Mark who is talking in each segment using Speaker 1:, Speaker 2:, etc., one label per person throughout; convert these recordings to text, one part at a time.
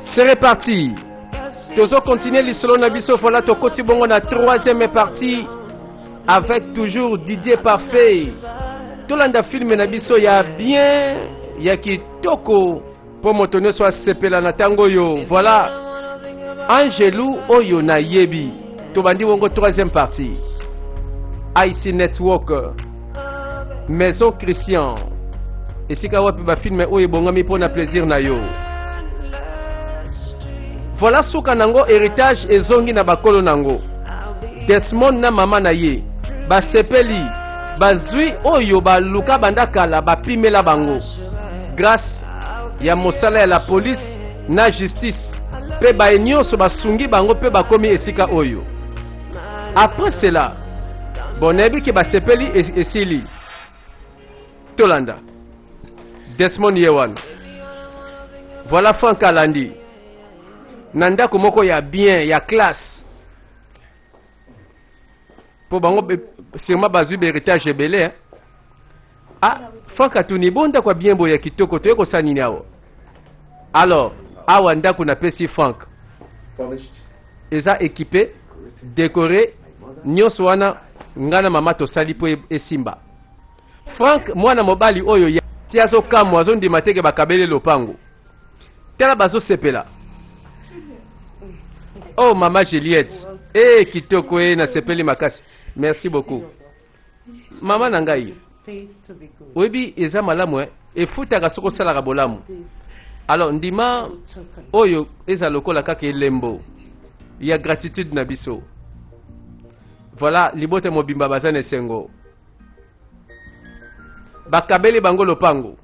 Speaker 1: C'est reparti. Toujours continuer l'isolo nabiso. Voilà ton côté bon, on a troisième partie avec toujours Didier Parfait. Tout l'anda film nabiso ya bien, ya kitoko pour motonner soit sepela na tango yo. Voilà Angelou Oyo na Yebi. Tobandi wongo troisième partie. IC Network, Maison Christian. Et si ka wapi ba film oyo bongami pour na plaisir na yo. Voilà suka nango héritage ezongi na bakolo nango. Desmond na mama na ye. Ba sepeli, ba zui oyo ba luka bandakala ba pimela bango. Grâce ya mosala ya la police na justice. Pe ba nyonso basungi bango pe bakomi esika oyo. Après cela, bonebi ki ba sepeli esili. Tolanda. Desmond Yewan. Voilà Frank Alandi. Nanda komoko ya bien, ya classe. Pour bango sûrement bazu héritage belé. Hein? Ah, Frank atuni bonda kwa bien boya kitoko to yeko sanini awo. Alors, awa ndako na pesi Frank. Eza équipé, décoré, nyonso wana ngana mama to sali po esimba. Frank mwana mobali oyo ya tiazo kamwa zo ndima teke bakabele lopango. Tela bazo sepela. Oh maman Juliette, eh kitoko na sepeli makasi. Merci beaucoup. Maman nangai. Webi eza malamu e futa ka soko sala ka bolamu. Alors ndima oyo eza lokola kaka elembo. Il y a gratitude na biso. Voilà libote mobimba bazane sengo. Bakabeli bango lopango.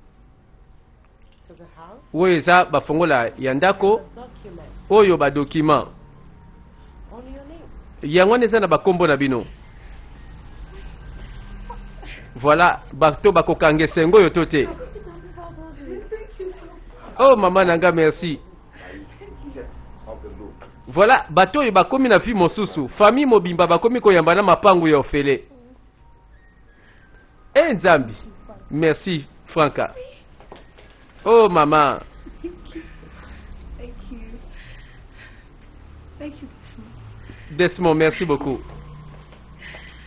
Speaker 1: Oyo eza bafongola ya ndako. Oyo ba document. Yango neza na bakombo na bino. Voilà, bato bakokange sengo yo tote. Oh maman nanga merci. Voilà, bato yo bakomi na fi mosusu, famille mobimba bakomi koyamba na mapangu ya ofele. Eh Nzambi. Merci Franca. Oh maman.
Speaker 2: Thank you.
Speaker 1: Desmond, merci beaucoup.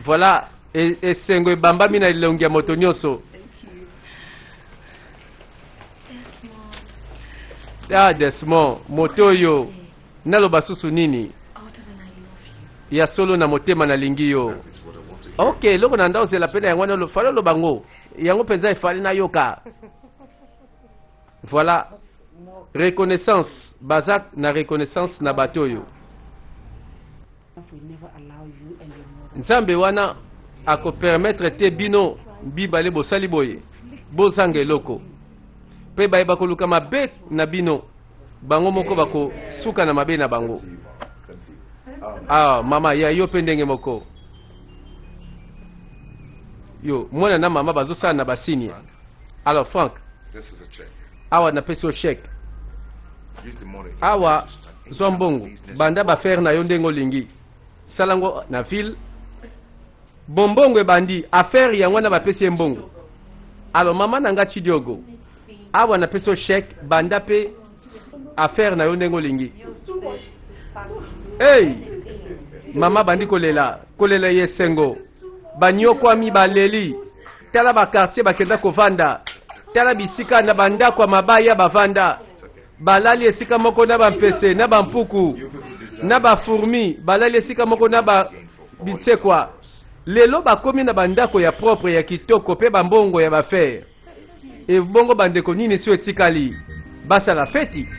Speaker 1: Voilà, et sengo bamba mina ilongia moto nyonso. Ah Desmond, moto yo nalo basusu nini? Ya solo na motema na lingi yo. Okay, loko na ndao zela pena yango lo falo lo bango. Yango penza ifali na yoka. Voilà. Reconnaissance, bazak na reconnaissance na batoyo. Nzambe wana ako permettre te bino bibale bosali boye bozanga eloko pe baye bakoluka mabe na bino bango moko bako suka na mabe na bango. Ah mama ya yo pe ndenge moko yo mwana na mama bazosala na basini. Alors Frank, awa na pesi o chèque awa zombongo banda ba faire na yo ndengo lingi salango na ville bombongo bandi affaire yango na bapesi mbongo. Alors mama nanga chidiogo awa na peso chèque banda pe affaire na yo ndengo lingi. Hey mama bandi kolela yesengo banyoko ami baleli tala ba quartier bakenda kovanda tala bisika na banda kwa mabaya bavanda balali esika moko na bampese na bampuku na ba fourmi balali esika moko na ba bitsekwa lelo bakomi na bandako ya propre ya kitoko pe bambongo ya bafaire e bongo bandeko nini si etikali basa la feti.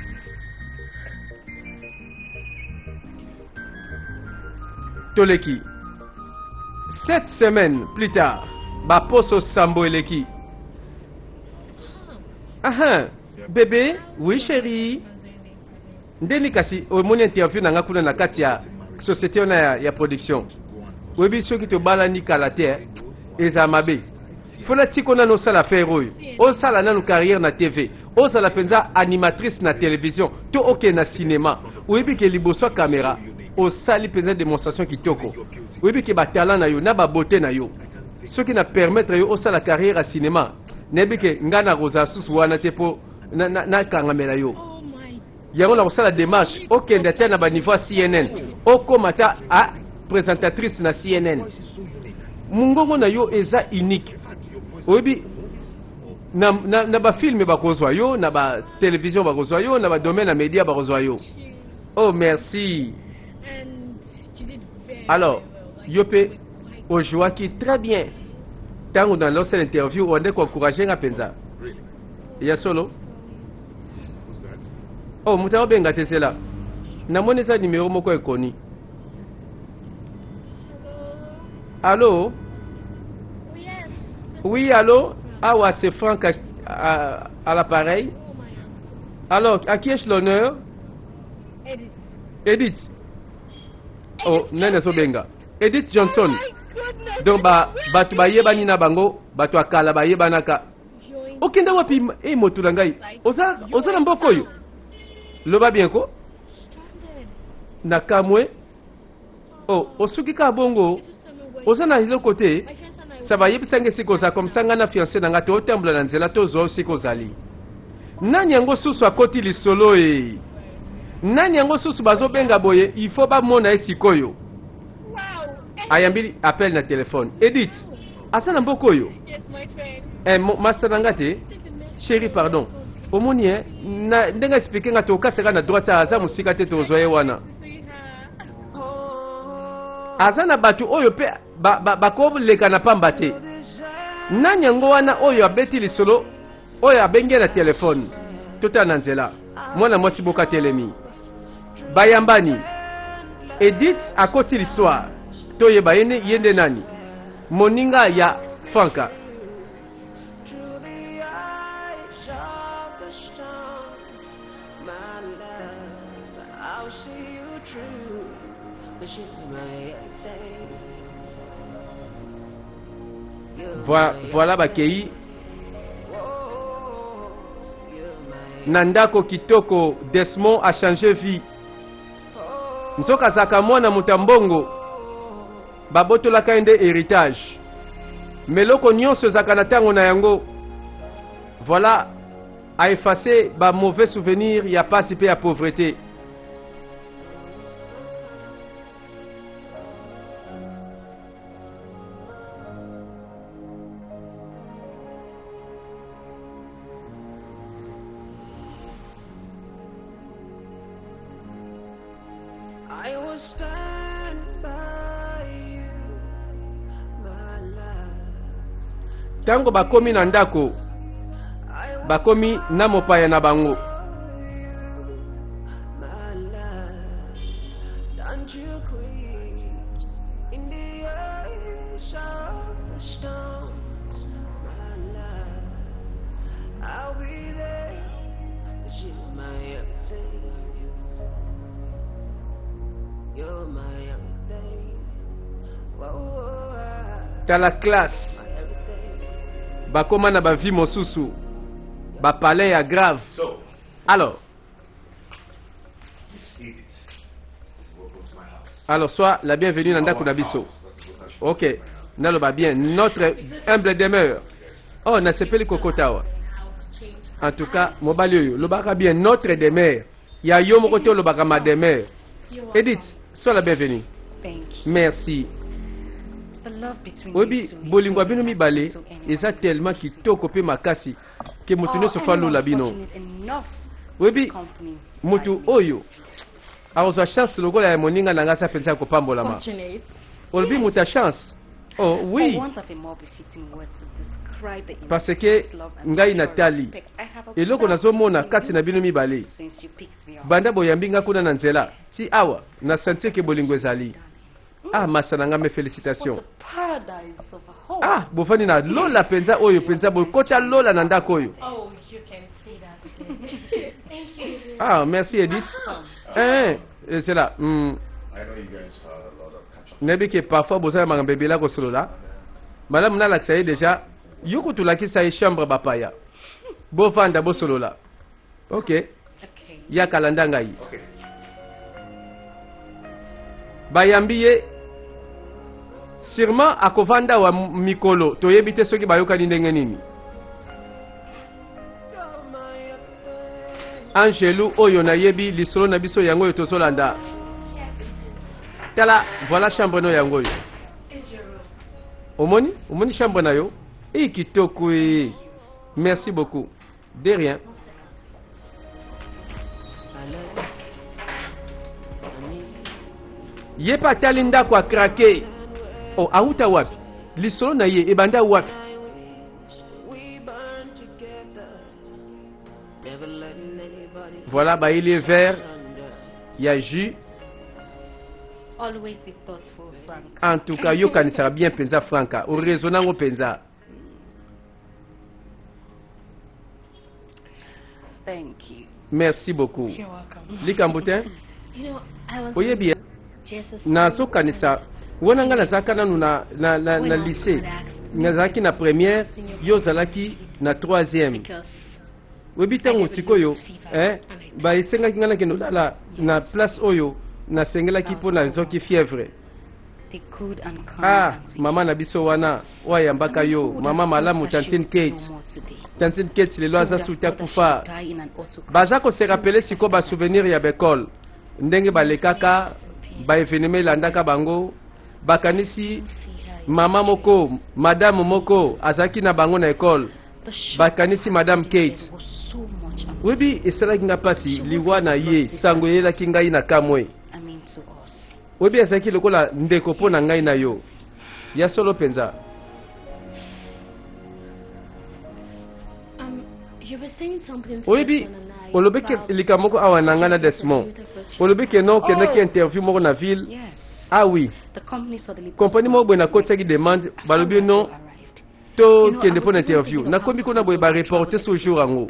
Speaker 1: Toleki 7 semaines plus tard baposo sambo eleki. Aha bébé, oui chérie. Ndeni kasi omoni interview nanga kuna na kati ya société ona ya production. Webi soki to bala ni kala te eza mabe. Fola tiko na no sala faire oyo. O sala na no carrière na TV. O sala penza animatrice na télévision. To oke na cinéma. Webi ke liboso caméra. O sali penza démonstration kitoko. Webi ke ba talent na yo na ba beauté na yo. Soki na permettre yo o sala carrière à cinéma. Nebi ke ngana rosa susu wana te po na kangamela yo. yango na kosala démarche okende te na baniveau ya CNN okoma ta a présentatrice na CNN mungongo na yo eza unique oyebi na bafilme bakozwa yo na batelevizio bakozwa yo na badomaine ya média bakozwa yo. Oh merci. Alors yo mpe ojwaki très bien ntango na losala interview onde koencourage nga mpenza ya solo. Oh muta obenga te zela namoni eza numéro moko ekoni. Allô? Oui, allô? Awa, c'est Franck à l'appareil. Alors, à qui est l'honneur?
Speaker 2: Edith.
Speaker 1: Edith. Oh, Nene Sobenga. Edith Johnson. Donc, batu bayeba nina bango, batu akala bayeba naka. Okenda wapi motu ngai. Oza na mboko yo. Loba bien ko? Nakamwe. Oh, osuki ka bongo. Oza na hilo côté. Ça va yebisanga sikoza comme ça ngana fiancé nanga to temble na nzela to zo sikozali. Nani yango susu akoti lisolo e. Nani yango susu bazo benga boye, il faut ba mona esikoyo. Ayambili appel na téléphone. Edith, asana mboko yo.
Speaker 2: Yes, my friend.
Speaker 1: Master nangate. Chérie, pardon. Omoni na ndenga expliquer nga to katsaka na droite aza musika te to zoye wana. Azana batu oyo pe bako leka na pamba te. Nani yango wana oyo abeti lisolo oyo abenge na telefone tota na nzela mwana mwasi boka telemi bayambani. Edith akoti l'histoire toyeba yende nani moninga ya Franka. Voilà bakei Nandako kitoko. Desmond a changé vie. Nzoka zaka mwana mutambongo babotola kainde héritage meloko nyonso zaka na tango na yango. Voilà a effacé ba mauvais souvenir ya pasi pe ya pauvreté. Tango bakomi na ndako bakomi na mopaya na bango. T'as la classe. Bakoma na ba vie mosusu ba palais ya grave. Alors sois la bienvenue dans ndako na biso. OK, naloba bien notre humble demeure. Oh na sepeli kokotawa. En tout cas mobali oyo lobaka bien notre demeure. Ya yo moko te lobaka ma demeure. Edith, sois la bienvenue. Merci. Obi bolingo bino mibale eza tellement kitoko pe makasi ke mutu nyonso fa lola bino. Obi mutu oyo akozwa chance lokola ya moninga na ngasa pensa kopambolama. Obi muta chance. Oh oui. Parce que ngai natali eloko nazomona kati na bino mibale banda boyambinga kuna na nzela ti awa na sentir ke bolingo ezali. Ah masananga me félicitations. Ah bofani na lola penza oyo penza bokota lola na ndako oyo.
Speaker 2: Oh, you can see that again. Thank you.
Speaker 1: Ah merci Edith. C'est là.
Speaker 3: I know you guys had a lot of catch up.
Speaker 1: Nebi ke parfois bozala mangambebela ko solola. Madame na laksaye déjà yoko tulakisa e chambre bapaya. Bo vanda bo solola. OK. Ya kalanda ngai.
Speaker 3: Okay.
Speaker 1: Bayambiye sûrement akovanda wa mikolo toyebite soki bayokani ndenge nini. Angelo oyo na yebi lisolo na biso yango yo tozolanda. Tala, voilà chambre no yango yo. Omoni chambre na yo? Kitoko e. Merci beaucoup. De rien. Ye pa tali ndako a craqué. Oh, auta wapi? Lisolo na ye ebanda wapi? Voilà, bah il est vert. Il y a jus.
Speaker 2: Always be thoughtful, Frank.
Speaker 1: En tout cas, yo kanisara bien penza Franka. Au raisonnant penza.
Speaker 2: Thank you.
Speaker 1: Merci beaucoup.
Speaker 2: You're welcome.
Speaker 1: Likambutin.
Speaker 2: You know, I was
Speaker 1: Oye bien.
Speaker 2: Jesus.
Speaker 1: Na so kanisa. Wana nga nazaka nanu na lycée. Nazaki na première, yo zalaki na troisième.
Speaker 2: Because
Speaker 1: Webi tango sikoyo, ba esengaki ngana kendo lala na place oyo na sengelaki po na zoki fièvre.
Speaker 2: the good and kind.
Speaker 1: Ah, mama na biso wana wayambaka yo, mama malamu tantine Kate. Tantine Kate lelo aza suta kufa. Baza ko se rappeler siko ba souvenir ya bekol. Ndenge balekaka ba événement landaka bango bakanisi mama moko, madame moko azaki na bango na école. Bakanisi madame Kate. Webi esalaki nga pasi liwa na ye sango yelaki ngai na kamwe. Webi azaki lokola ndeko po na ngai na yo. Ya solo penza.
Speaker 2: You were saying something.
Speaker 1: Webi olobeke likamoko awa na ngana Desmond. Olobeke non kendaki interview moko na ville. Ah oui. Compagnie mo bwena kotsaki demande balobi non. To kende po na interview. Na kombi ko na boye ba reporter ce jour ango.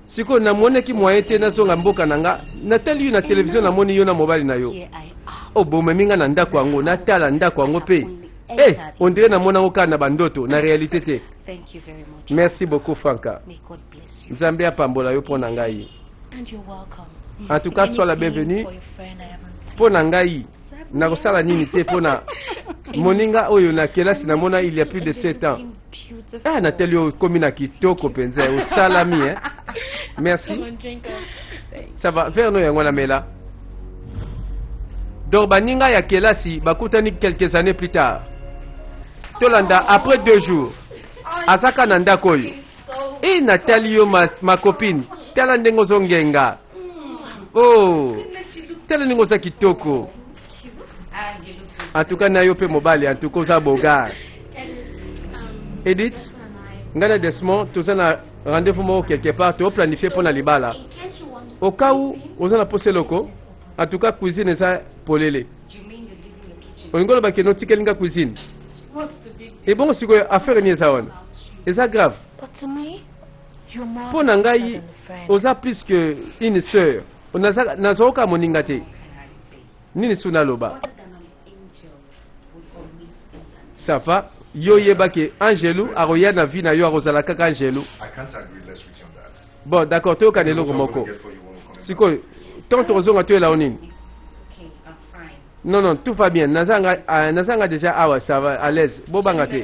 Speaker 1: Siko na moneki moyen te na zonga mboka nanga. Na tali na télévision na moni yo na mobile na yo. O bomeminga na ndako ango na tala ndako ango pe. On dirait na mona oka na bandoto na réalité te.
Speaker 2: Thank you very much.
Speaker 1: Merci beaucoup Franka.
Speaker 2: May God bless you.
Speaker 1: Nzambe apambola yo po na ngai.
Speaker 2: And you're welcome.
Speaker 1: En tout cas, sois la bienvenue.
Speaker 2: For your friend, I haven't
Speaker 1: Po na ngai. Na kosala nini te po na moninga oyo na kelasi na mona il y a plus de 7 ans. Ah, Nathalie o komi na kitoko penza o salami Merci. Ça va vers no yango na mela. Donc baninga ya kelasi bakutani quelques années plus tard. Tolanda après 2 jours. Azaka na ndako oyo. Et Nathalie yo ma copine. Tala ndengo zongenga. Oh. Tala ndengo za kitoko. En tout cas na yo pe mobile en tout cas za boga. Edith, ngana Desmond, tu as rendez-vous moko quelque part, tu as planifié pour la libala. Au cas où, on a posé loco, en tout cas cuisine ça polele. On ngolo ba keno tikelinga cuisine. Et bon si quoi affaire ni ça on. Et ça grave. Pour nangai, oza plus que une sœur. On a nazoka moninga te. Nini suna loba. Ça va? Yo yebake Angelo aroya na vie na yo arozala kaka Angelo.
Speaker 3: I can't agree less with you on that.
Speaker 1: Bon, d'accord, to kanelo moko. Siko, tant ozonga to la onini. Non non, tout va bien. Nazanga déjà awa ça va à l'aise. Bobanga te.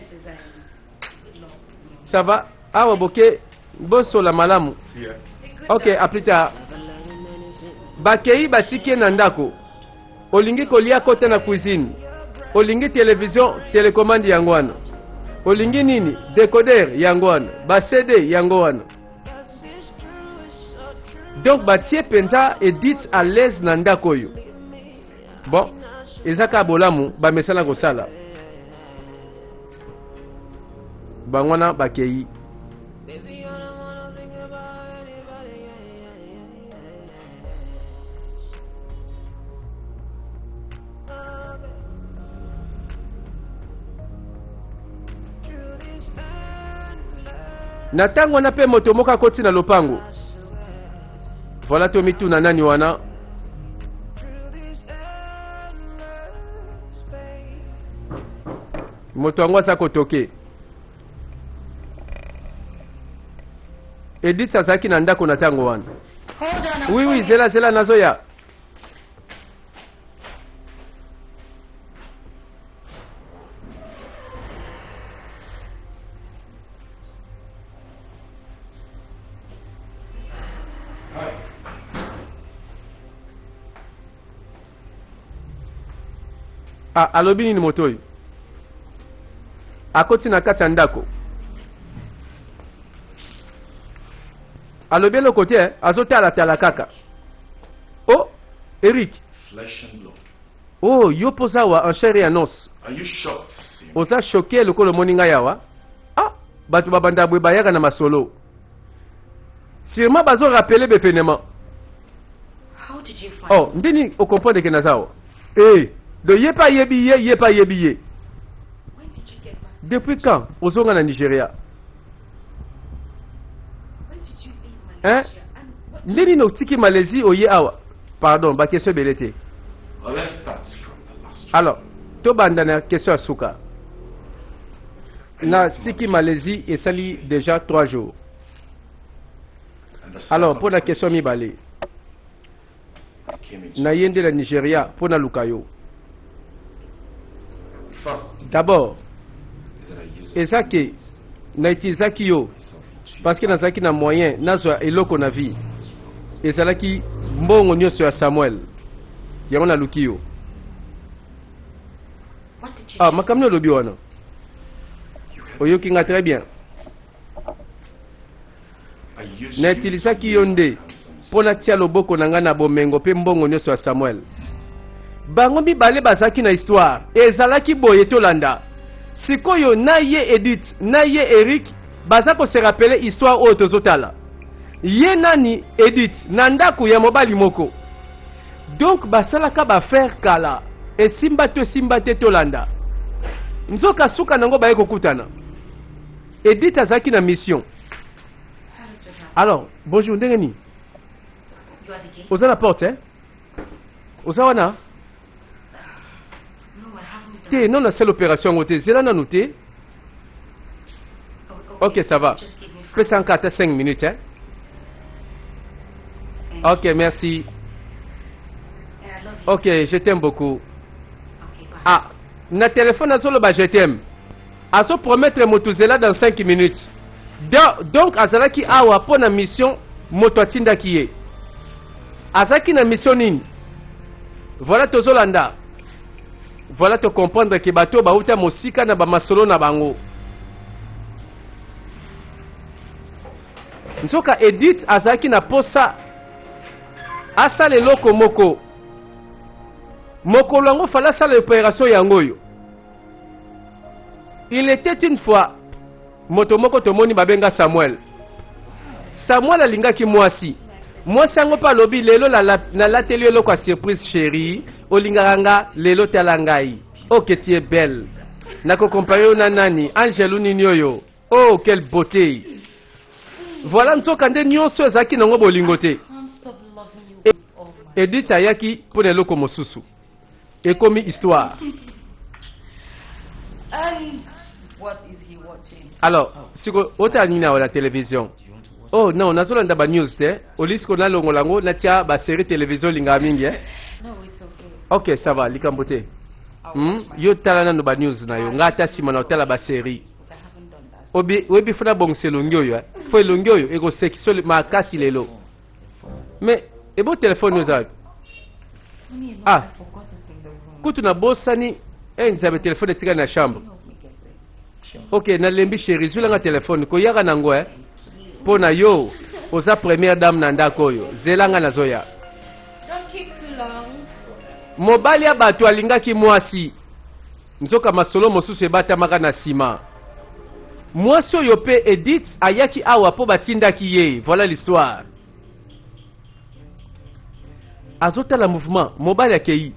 Speaker 1: Ça va? Awa boke boso la malamu.
Speaker 3: Yeah.
Speaker 1: OK, à plus tard. Bakei batike na ndako. Olingi kolia kote na cuisine. Olingi télévision, télécommande yango wana. Olingi nini? Décodeur yango wana. Ba CD yango wana. Donc batie penza Edith à l'aise na ndako yo. Bon, ezaka bolamu ba mesala ko sala. Bangwana bakei. Na tango na pe moto moka koti na lopango. Voilà to mitu na nani wana. Moto angwa sa kotoke. Edith Sasaki na ndako na tango wana. Oui oui, zela nazo ya. Ah, alobi nini moto oyo? Akoti na kati ya ndako. Alobi eloko te, azotala kaka. Oh, Eric.
Speaker 3: Flesh and blood.
Speaker 1: Oh, yo poza wa en chair et en os.
Speaker 3: Are you shocked?
Speaker 1: Oza choqué lokolo moninga yawa? Ah, batu babanda bwe bayaka na masolo. Sûrement bazo rappeler befenement.
Speaker 2: How did you find
Speaker 1: Oh, ndini o comprendre que nazawa. Eh, de yepa yebi ye.
Speaker 2: When did you get back?
Speaker 1: Depuis quand ozonga na Nigeria?
Speaker 2: When did you leave
Speaker 1: Hein?
Speaker 2: Malaysia? And what
Speaker 1: Ndini no tiki Malaisie oye awa. Pardon, ba question belete.
Speaker 3: Well, let's start from the last one.
Speaker 1: Alors, to banda na question asuka. Na tiki Malaisie esali déjà 3 jours.
Speaker 3: And the
Speaker 1: Alors,
Speaker 3: son
Speaker 1: pour la question mibale.
Speaker 3: came into
Speaker 1: Na yende la Nigeria pour na lukayo.
Speaker 3: first
Speaker 1: D'abord,
Speaker 3: is that I use
Speaker 1: ezaki na itilizaki yo
Speaker 3: myself in
Speaker 1: parce que nazalaki na moyen nazwa eloko na vie. Ezalaki mbongo nyonso ya Samuel. Yango na luki yo.
Speaker 2: What did you
Speaker 1: Ah,
Speaker 2: do?
Speaker 1: makamno lobi wana.
Speaker 3: you have,
Speaker 1: Oyoki nga très bien.
Speaker 3: I use
Speaker 1: Na
Speaker 3: you
Speaker 1: itilizaki yo nde mpo natia loboko na ngai na bomengo mpe mbongo nyonso ya Samuel. Bango mibale bazalaki na histoire ezalaki boye tolanda. Sikoyo na ye Edith na ye Eric baza ko se rappeler histoire oyo tozotala. Ye nani Edith na ndako ya mobali moko. Donc basalaka ba faire kala esimba te tolanda. Nzoka suka nango baye kokutana. Edith azalaki na mission.
Speaker 2: How does it happen?
Speaker 1: Alors, bonjour ndenge ni?
Speaker 2: You are the gate?
Speaker 1: Oza la porte, hein? Oza wana?
Speaker 2: No, I haven't done
Speaker 1: Te, non, c'est l'opération ngote. Zela na noté.
Speaker 2: Oh,
Speaker 1: Ok, ça va.
Speaker 2: Just give me
Speaker 1: Fais 104 5 minutes, hein? Ok, merci.
Speaker 2: And I love you.
Speaker 1: Ok, je t'aime beaucoup.
Speaker 2: Okay, bye.
Speaker 1: Ah, na téléphone azolo ba je t'aime. Azo promettre moto zela dans 5 minutes. Donc azalaki awa po na mission moto atinda kiye. Azaki na mission nini? Voilà tozolanda. Voilà te comprendre que bato bauta mosika na ba masolo na bango. Nzoka Edith azaki na posa asala eloko moko. Mokolo yango fala sala opération yango yo. Il était une fois moto moko tomoni babenga Samuel. Samuel alingaki mwasi. Mwasi yango pa lobi lelo na lateli eloko ya surprise chérie. Olingaka nga lelo tala ngai. Oh que tu es belle. Nako comparer yo na nani? Angelo nini oyo? Oh quelle beauté. Voilà nzoka nde nyonso ezaki nango bolingo te.
Speaker 2: Can't stop loving you with all my
Speaker 1: Edith ayaki pona eloko mosusu. Ekomi histoire.
Speaker 2: And what is he watching?
Speaker 1: Alors, siko ota nini na la télévision? Oh non, nazolanda ba news te. Olisiko na longo lango na tia ba série télévision linga mingi eh.
Speaker 2: No, it's okay.
Speaker 1: OK, ça va, likambo te.
Speaker 2: I'll watch my
Speaker 1: Yo tala na no ba news na yo. Ngata sima na otala ba série.
Speaker 2: I haven't done that.
Speaker 1: Obi webi funa bongse longi oyo eh. Fo longi oyo ego sexual makasi lelo. Mais ebo téléphone yo za.
Speaker 2: Funny enough,
Speaker 1: Ah.
Speaker 2: I forgot it in the room.
Speaker 1: Kutu na bosani nzabe téléphone tika na chambre.
Speaker 2: Help me get it.
Speaker 1: OK, na lembi chérie, zula nga téléphone ko yaka nango eh. Pona yo oza première dame na ndako oyo. Zelanga nazoya.
Speaker 2: Don't keep too long.
Speaker 1: Mobali ya bato alingaki mwasi. Nzoka masolo mosusu ebatamaka na sima. Mwasi oyo pe Edith ayaki awa po batindaki ye. Voilà l'histoire. Azotala mouvement, mobali akei.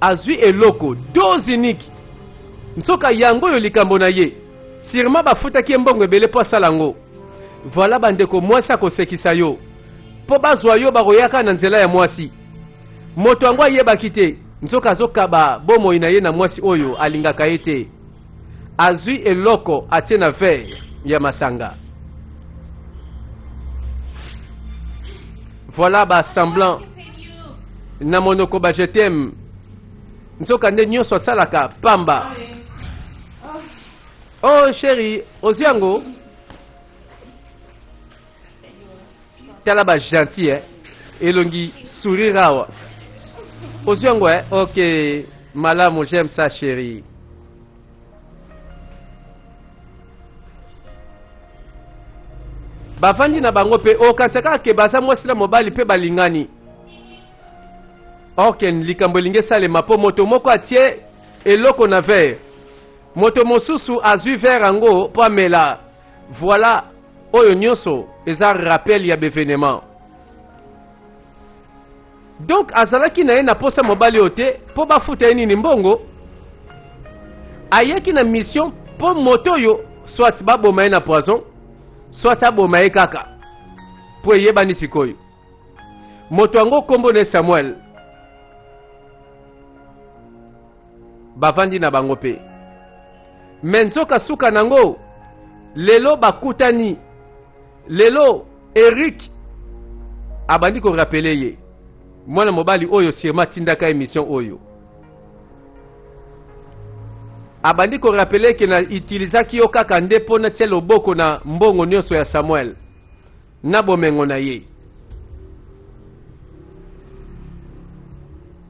Speaker 1: Azwi eloko, dose unique. Nzoka yango yo likambo na ye. Sirma bafutaki mbongo ebele po asala ngo. Voilà bandeko mwasi akosekisa yo. Po bazwa yo bakoyaka na nzela ya mwasi. Moto yango ayebaki te. Nzoka azokaba bomoi na ye na mwasi oyo alingaka ye te. Azwi eloko atie na verre ya masanga. Voilà ba semblant na monoko ba je t'aime. Nzoka nde nyonso asalaka pamba. Oh chérie, oziango. Tala ba gentil elongi sourire awa. Oziango OK. Malamu, j'aime ça chérie. Bafandi na bango pe okansaka ke baza mwasi na mobali pe balingani. Orken likambo linge salema po moto moko atie eloko na verre. Moto mosusu azui verre ango po amela. Voilà oyo nyonso eza rappel ya bevenement. Donc azalaki na ye na posa mobali ote po bafuta ye nini mbongo. Ayeki na mission po moto yo soit baboma ye na poison, soit aboma ye kaka po eyebani sikoyo. Moto ango kombo ne Samuel. Bavandi na bango pe. Menzoka suka nango lelo bakutani. Lelo Eric abandi ko rappeler ye. Mwana mobali oyo sirma tindaka émission oyo. Abandi ko rappeler ke na utilizaki yo kaka nde pona tie loboko na mbongo nyonso ya Samuel. Na bomengo na ye.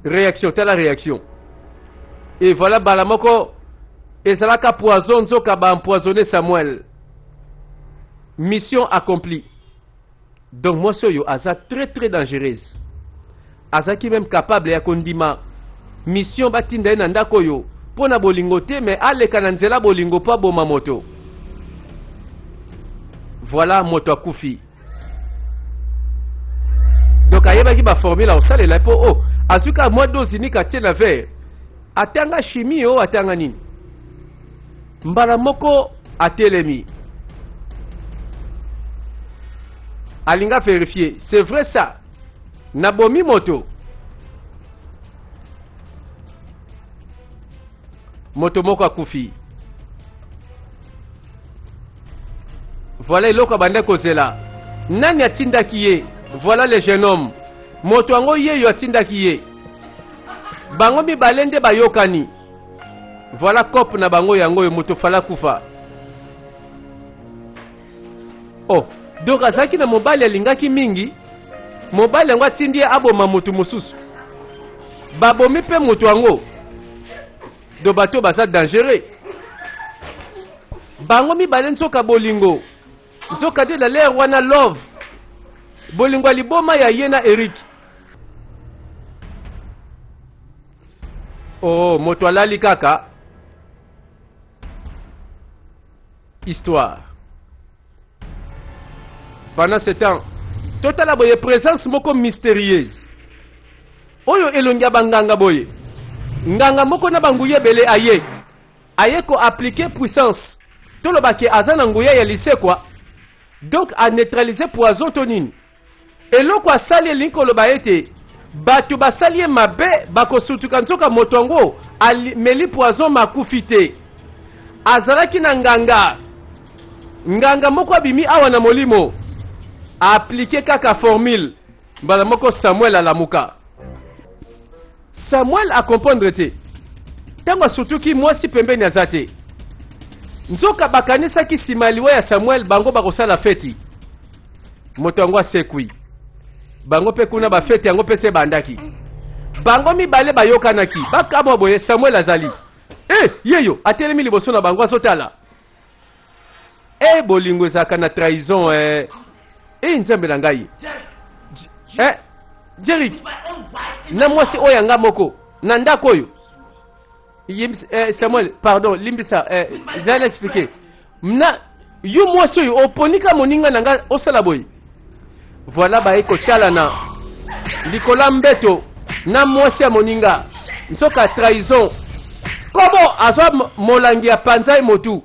Speaker 1: Réaction, telle la réaction. Et voilà balamoko ezalaka poison nzoka ba empoisonner Samuel. Mission accomplie. Donc moi soyo aza très dangereuse. Azaki même capable ya kondima mission batinda na ndako yo pona bolingo te mais aleka na nzela bolingo pa boma moto. Voilà moto akufi. Donc ayebaki ba formule au sale la po oh azuka moi dozini ka tie na verre. Atanga chimie o atanga nini? Mbala moko atelemi. Alinga vérifier, c'est vrai ça. Nabomi moto. Moto moko akufi. Voilà eloko bande kozela. Nani atindaki ye? Voilà le jeune homme. Moto ango ye yo atindaki ye. Bango mibale nde bayokani. Voilà cop na bango yango yo moto fala kufa. Oh, donc azaki na mobali alingaki mingi. Mobali yango atindi aboma moto mosusu. Babomi pe moto yango. Do bato baza dangereux. Bango mibale nsoka bolingo. Nsoka de la l'air wana love. Bolingo liboma ya yena Eric. Oh, moto alali kaka. Histoire. Pendant ce temps, total aboye présence moko mystérieuse. Oyo elongia banganga boye. Nganga moko na banguye bele aye. Aye ko appliquer puissance. Tolo bake azana nguya ya lycée quoi. Donc à neutraliser poison tonine. Eloko asali linko lo baete. Batu basali mabe bako sutuka nsoka motongo meli poison makufite. Azalaki na nganga. Nganga moko abimi awa na molimo. Appliquer kaka formule. Mbala moko Samuel alamuka. Samuel a comprendre te. Tango surtout ki mwasi pembeni azate. Nzoka bakanisa ki simaliwa ya Samuel bango bakosala feti. Moto yango asekwi. Bango pe kuna ba feti yango pese bandaki. Bango mibale bayokanaki. Bakamo boye Samuel azali. Yeyo atelemi liboso na bango azotala. Bolingo ezaka na trahison nzambe na ngai. Jerick na mwasi oyanga moko na ndako oyo. Samuel pardon limbisa zana expliquer. Na yo mwasi oyo oponika moninga nanga osala boy. Voilà ba eko tala na likola mbeto na mwasi ya moninga. Nsoka trahison. Komo azwa molangi ya panzai motu.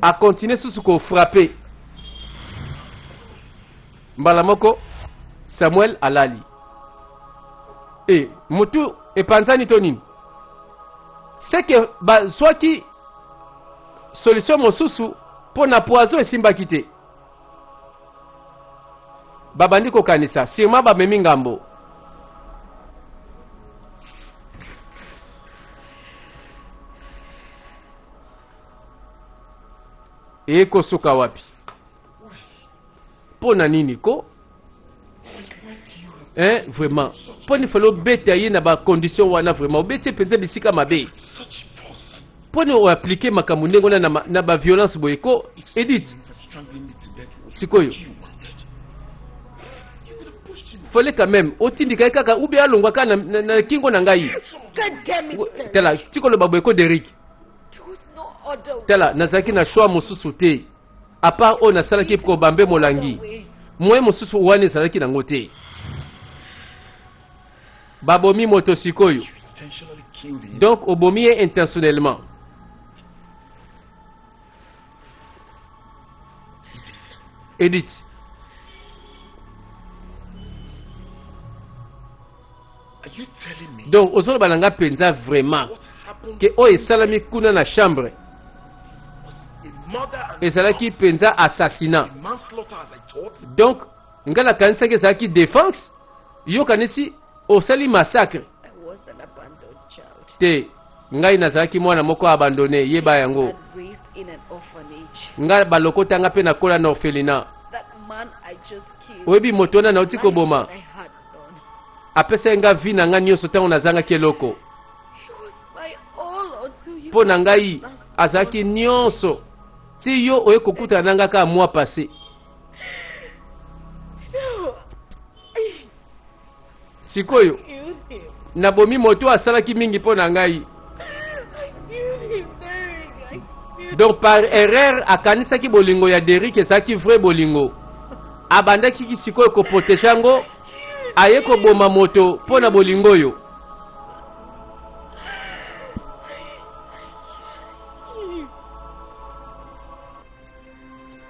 Speaker 1: A continuer sous ko frapper. Mbala moko Samuel alali. Mutu epanzani tonini. C'est que soit qui solution mosusu pour na poison esimba kite. Babandi ko kanisa, sima ba memi ngambo. Eko suka wapi? Pona nini ko? hein vraiment poni falo beta ye na ba condition wana vraiment obeti penza bisika mabe
Speaker 3: Such force.
Speaker 1: poni o appliquer makambo ndenge wana na ba violence boyeko Edith
Speaker 3: Strangling me to death.
Speaker 1: sikoyo
Speaker 3: You wanted. You would have pushed him.
Speaker 1: fallait quand même otindika kaka ou bien alongwa ka na kingo na ngai
Speaker 2: God damn it.
Speaker 1: tala tikolo baboyeko Derrick
Speaker 2: There was no order.
Speaker 1: tala nazalaki na choix mosusu te à part oyo nasalaki po bambe molangi moye mosusu wana ezalaki nango te babomi moto sikoyo
Speaker 3: Intentionally killed him.
Speaker 1: donc obomi ye intentionnellement Edith
Speaker 3: Are you telling me
Speaker 1: donc ozoloba na nga penza vraiment
Speaker 3: what happened
Speaker 1: ke oyo esalami kuna na chambre
Speaker 3: was a murder and
Speaker 1: ezalaki penza assassinat
Speaker 3: a manslaughter as I thought?
Speaker 1: donc nga nakanisaki ezalaki défense yo kanisi osali massacre
Speaker 2: I was an abandoned child.
Speaker 1: te ngai nazalaki mwana moko abandone yeba yango
Speaker 2: And raised in an orphanage.
Speaker 1: nga balokotanga mpe nakola na orphelinat
Speaker 2: That man I just killed.
Speaker 1: oyebi moto wana nauti
Speaker 2: life
Speaker 1: koboma
Speaker 2: that I had known.
Speaker 1: apesaki nga vi na nga nyonso ntango nazangaki eloko
Speaker 2: He was my all until you.
Speaker 1: mpo na ngai
Speaker 2: That's
Speaker 1: azalaki nyonso ti yo oye kokutana na nga kaka mois passé
Speaker 2: No. I
Speaker 1: sikoyo
Speaker 2: killed him.
Speaker 1: nabomi moto asalaki mingi mpo na ngai
Speaker 2: I killed him, Derek. I killed
Speaker 1: donc par erreur akanisaki bolingo ya Derrick ezalaki vrai bolingo abandaki sikoyo koprotege yango aye koboma moto mpo na bolingo oyo
Speaker 2: him.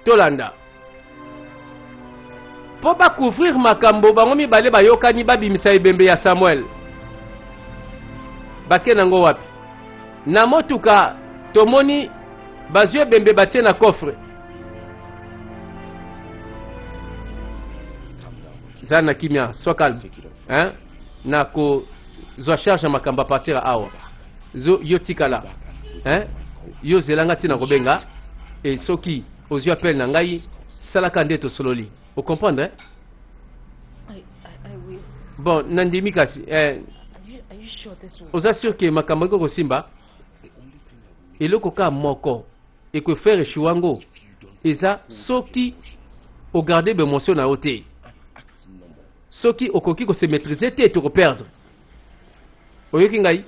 Speaker 1: tolanda mpo bakouvrir makambo bango mibale bayokani babimisa ebembe ya Samuel bake nango wapi na motuka tomoni bazwi ebembe batie na coffre za na kimia sois calme hein na kozwa charge ya makambo a partir ya awa yo tikala hein yo zelanga ntina kobenga e soki ozwi appel na ngai salaka nde tosololi ocomprendre
Speaker 2: I will.
Speaker 1: bon nandimi kasi
Speaker 2: Are you sure this will?
Speaker 1: oza sûr ke makambo eko kosimba eloko ka moko ekofaire chiwango eza soki ogarde bemotion na yo te soki okoki kose maîtriser te tokoperdre oyoki ngai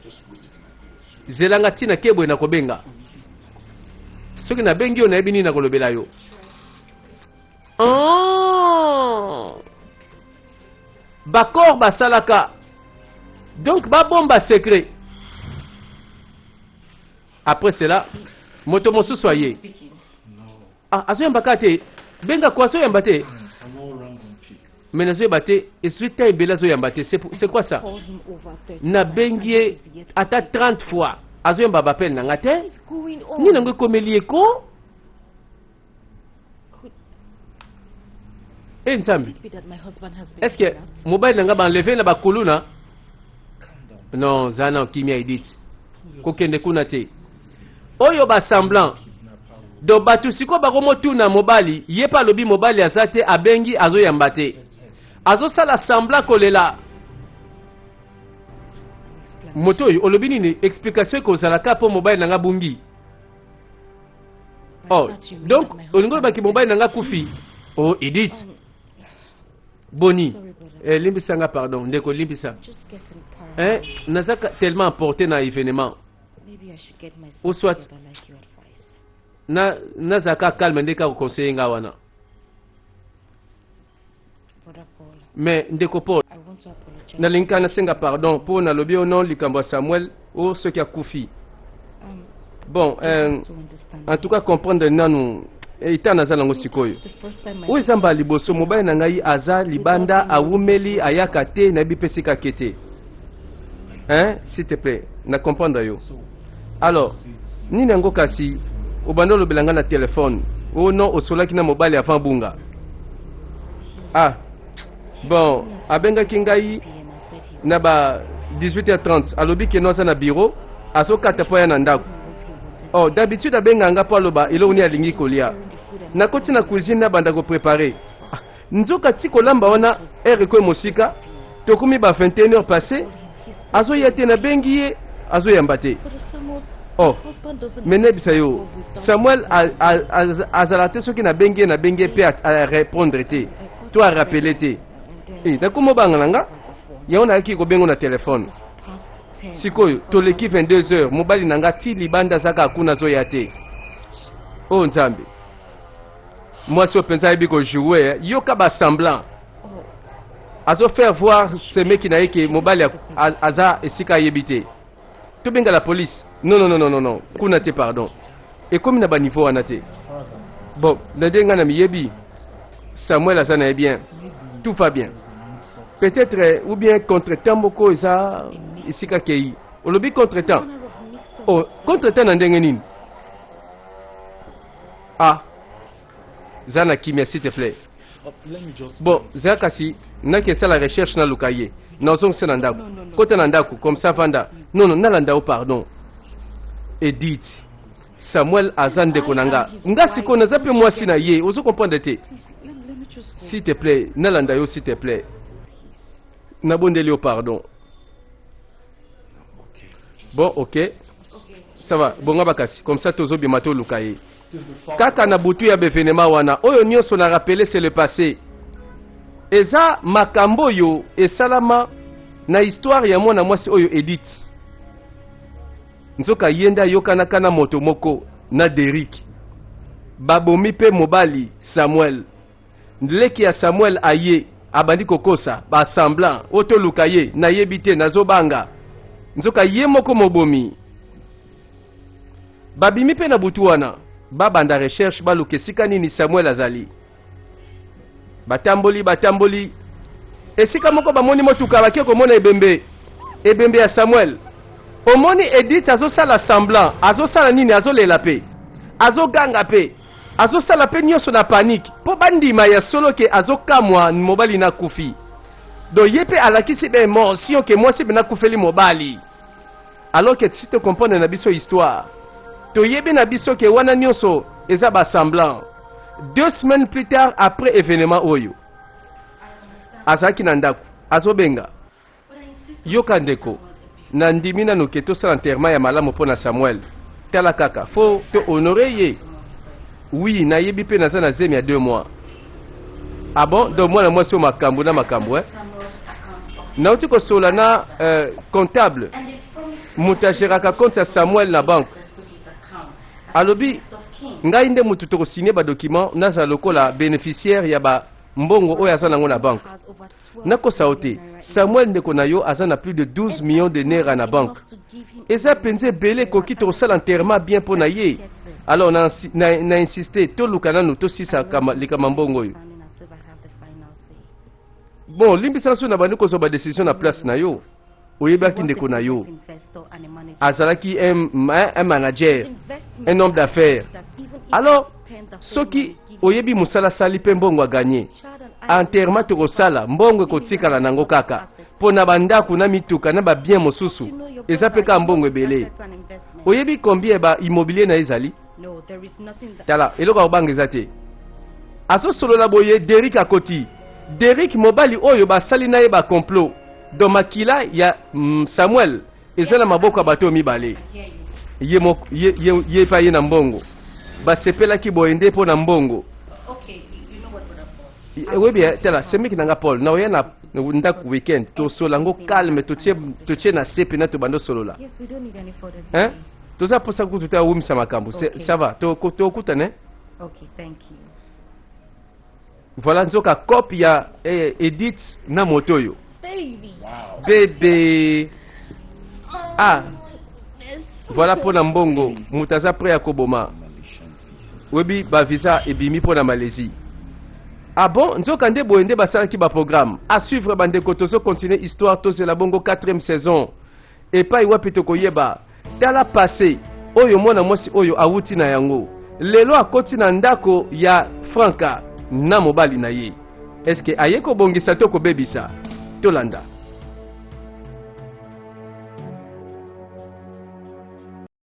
Speaker 1: zelanga ntina keboye na kobenga soki nabengi yo nayebi nini nakolobela yo bakor basalaka donc babomba secret après cela moto mosusu aye azoyamba te benga kwa azoyamba te mais nazoyeba te ezwi ta ebele azoyamba te c'est quoi ça
Speaker 2: Called him over 30
Speaker 1: nabengi ye
Speaker 2: times, yet
Speaker 1: ata 30 fois azoyamba bapele na nga te
Speaker 2: What is going on?
Speaker 1: nini nango ekomeli eko e nzambi
Speaker 2: Could it be that my husband has been
Speaker 1: est ce que
Speaker 2: kidnapped?
Speaker 1: mobali na nga banleve na bakuluna non za na okimia editi kokende kuna te oyo basemblant donc bato sikoyo bakomotuna mobali ye mpe alobi mobali aza te abengi azoyamba te azosala semblant kolela moto oyo olobi nini explication ekozalaka mpo mobali na nga bungi
Speaker 2: I
Speaker 1: oh
Speaker 2: thought you meant
Speaker 1: donc
Speaker 2: that my
Speaker 1: olingi
Speaker 2: husband
Speaker 1: olobaki
Speaker 2: is
Speaker 1: mobali na nga
Speaker 2: dead.
Speaker 1: kufi oh edith boni
Speaker 2: Sorry, brother.
Speaker 1: limbisa nga pardon ndeko limbisa
Speaker 2: Just getting paranoid.
Speaker 1: naza tellement emporté na événement
Speaker 2: Maybe I should get myself
Speaker 1: Ou soit-
Speaker 2: together like you advised.
Speaker 1: nazaka calme nde kaka kokonseye nga wana
Speaker 2: Brother Paul,
Speaker 1: mais ndeko paul
Speaker 2: I want to apologize.
Speaker 1: nalingi nasenga pardon mpo nalobi ono likambo ya samuel o soki akufi bon
Speaker 2: I have to understand
Speaker 1: en tout cas comprendre nanu eta naza nango sikoyo
Speaker 2: It's the first time my
Speaker 1: oyo eza mbala liboso mobali na ngai aza libanda awumeli ayaka te nayebi mpe sika ake te hein s'il te plaît na comprendre yo alors nini yango kasi obanda olobela ngai na telefone oyo non osolaki na mobali avant bunga ah bon abengaki ngai
Speaker 2: PM, I said he
Speaker 1: na ba 18h30 alobi keno aza na bureau azokata mpo ya na ndako
Speaker 2: what he wanted.
Speaker 1: oh d'habitude abenganga mpo aloba eloko nini alingi kolia
Speaker 2: Preparing the food and
Speaker 1: nakoti na cuisine nabanda koprepare nzoka ti kolamba wana ere ko mosika tokomi ba 21h passé azoya te na bengi ye azoyamba te. Oh, menebisa yo Samuel azala te soki na bengi pe a répondre te to a rappeler te. Nakomo banga nanga yaona yaki ko bengo na téléphone sikoyo toleki 22h mobali nanga ti libanda zaka akuna zoya te. Oh nzambe moi si openza yebi ko jouer yoka ba semblant azo faire voir ce mec qui n'a que mobali aza esika yebite to benga la police. Non kuna te pardon et comme na ba niveau wana te. Bon na denga na miyebi Samuel azana est bien, tout va bien. Peut-être ou bien contre-temps moko eza esika kei olobi contre-temps. Oh contre-temps na ndenge nini? Ah zana kimia s'il te plaît.
Speaker 3: Let me just.
Speaker 1: Bon, Zakasi, n'a que ça la recherche na lukaye. Non, c'est nandaku. Côté nandaku, comme ça vanda. Non, nalanda pardon. Edith, Samuel Azan de Konanga. Nga siko na zape moi si na ye. Ozo comprendre te. S'il te plaît, nalanda yo s'il te plaît. Nabondeli pardon. Bon, ok. Ça va. Bon, ngabakasi. Comme ça, tozo bimato lukaye. Kaka na butu ya bevenema wana oyo nyonso na rappeler c'est le passé. Eza makambo yo esalama na histoire ya mwana mwasi oyo Edith. Nzoka yenda yokana kana moto moko na Derrick. Babomi pe mobali Samuel. Ndleki ya Samuel aye abandi kokosa ba semblant oto lukaye na yebite nazobanga. Nzoka ye moko mobomi. Babimi pe na butu wana. Babanda recherche baluke sika nini Samuel azali. Batamboli. Esika moko bamoni motuka bake komona ebembe ya Samuel. Omoni Edith azosala semblant, azosala nini azolela pe. Azoganga pe. Azosala pe nyonso na panique. Po bandima ya solo ke azokamwa mobali na kufi. Do yepe alakisi be emotion ke mwasi bena kufeli mobali. Alors que si tu comprends na biso histoire. Toyebi na biso ke wana nyonso eza ba semblant. 2 semaines plus tard après événement oyo azaki na ndaku azobenga yoka ndeko na ndimi nanu ke tosala enterrement ya malamu mpona Samuel tala kaka fo to honorer ye. Oui nayebi pe naza na zemi ya 2 mois. Ah bon donc mwana mwasi o makambo na makambo nauti kosola na comptable mutu ageraka compte ya Samuel na banque. Alobi ngai nde mutu to signer ba document naza lokola bénéficiaire ya ba mbongo oyo aza nango na banque. Nako saote Samuel ndeko na yo aza na plus de 12 millions de naira na banque. Eza penze belé koki to sala enterrement bien pona ye. Alors na insisté to lukana no to sisa kama likama mbongo yo. Bon limbisa so na bandi ko so ba décision na place na yo. Oyebaki ndeko na yo azalaki un manager, un homme d'affaires. Alors soki oyebi musala sali pe mbongo a gagné enterrement to kosala mbongo kotikala nango kaka pona bandaku na mituka na ba bien mosusu eza pe ka mbongo ebele. Oyebi combien ba immobilier na ezali tala eloko obanga eza te aso solo na boye Derrick akoti. Derrick mobali oyo basali na ye ba complot do makila ya Samuel ezala maboko ya bato mibale ye pa ye na mbongo basepelaki boende po na mbongo. Webi tela semiki nanga Paul na oya na ndaku weekend to solango calme to tie na sepe na to bando solola. Hein toza posa ku tuta wumisa makambo ça va to kutane.
Speaker 2: Okay, thank you.
Speaker 1: Voilà nzoka copie ya Edith na motoyo.
Speaker 2: Baby.
Speaker 3: Wow.
Speaker 1: Bébé. Ah. Voilà pour na mbongo. Mutaza prêt à koboma. Webi ba visa ebimi pour na Malaisie. Ah bon, nzoka nde boende basala ki ba programme. À suivre bande kotozo continuer histoire toze la bongo 4e saison. Et pas iwa pitoko yeba. Tala passé. Oyo mwana mwasi oyo awuti na yango. Lelo akoti na ndako ya Franka na mobali na ye. Est-ce que ayeko bongisa to ko bebisa? Tolanda.